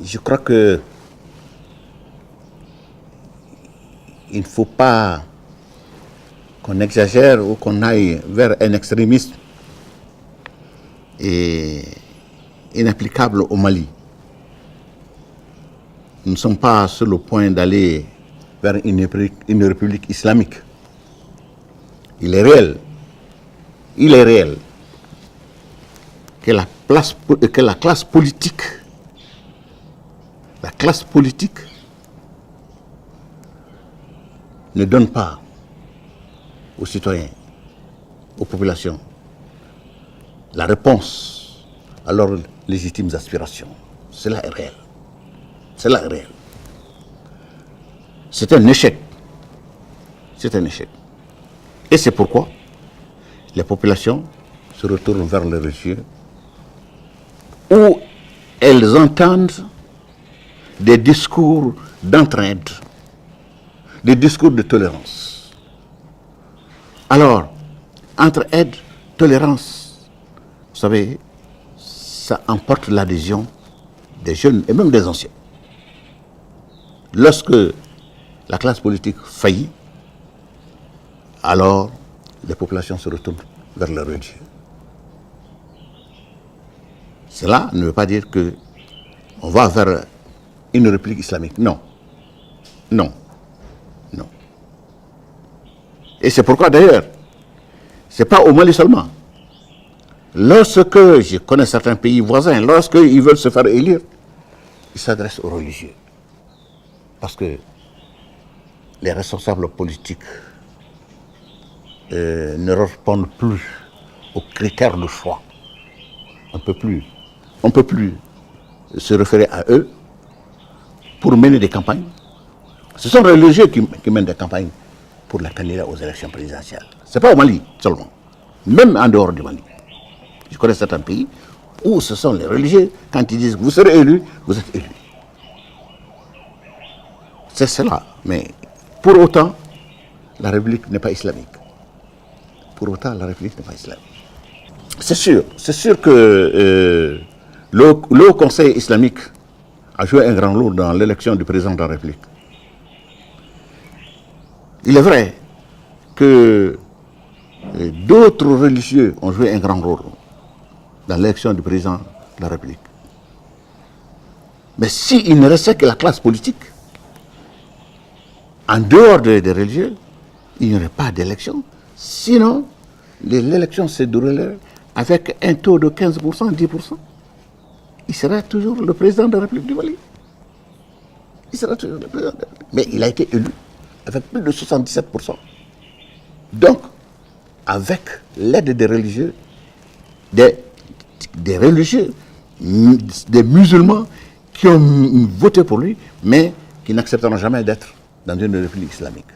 je crois que il ne faut pas qu'on exagère ou qu'on aille vers un extrémisme inapplicable au Mali. Nous ne sommes pas sur le point d'aller vers une république islamique. Il est réel que la classe politique ne donne pas aux citoyens, aux populations, la réponse à leurs légitimes aspirations. Cela est réel. Cela est réel. C'est un échec. C'est un échec. Et c'est pourquoi les populations se retournent vers les religieux où elles entendent des discours d'entraide, des discours de tolérance. Alors, entraide, tolérance, vous savez, ça emporte l'adhésion des jeunes et même des anciens. Lorsque la classe politique faillit, alors les populations se retournent vers le religieux. Cela ne veut pas dire qu'on va vers une république islamique. Non. Non. Non. Et c'est pourquoi d'ailleurs, ce n'est pas au Mali seulement. Lorsque, je connais certains pays voisins, lorsqu'ils veulent se faire élire, ils s'adressent aux religieux. Parce que les responsables politiques ne répondent plus aux critères de choix. On ne peut plus se référer à eux pour mener des campagnes. Ce sont les religieux qui mènent des campagnes pour la candidature aux élections présidentielles. Ce n'est pas au Mali seulement, même en dehors du Mali. Je connais certains pays où ce sont les religieux, quand ils disent vous serez élu, vous êtes élu. C'est cela. Mais pour autant, la République n'est pas islamique. Pour autant, la République n'est pas islamique. C'est sûr que le Haut Conseil islamique a joué un grand rôle dans l'élection du président de la République. Il est vrai que d'autres religieux ont joué un grand rôle dans l'élection du président de la République. Mais s'il ne restait que la classe politique, en dehors des religieux, il n'y aurait pas d'élection. Sinon, l'élection se déroulerait avec un taux de 15%, 10%. Il sera toujours le président de la République du Mali. Il sera toujours le président de la République. Mais il a été élu avec plus de 77%. Donc, avec l'aide des religieux, des religieux, des musulmans qui ont voté pour lui, mais qui n'accepteront jamais d'être dans une république islamique.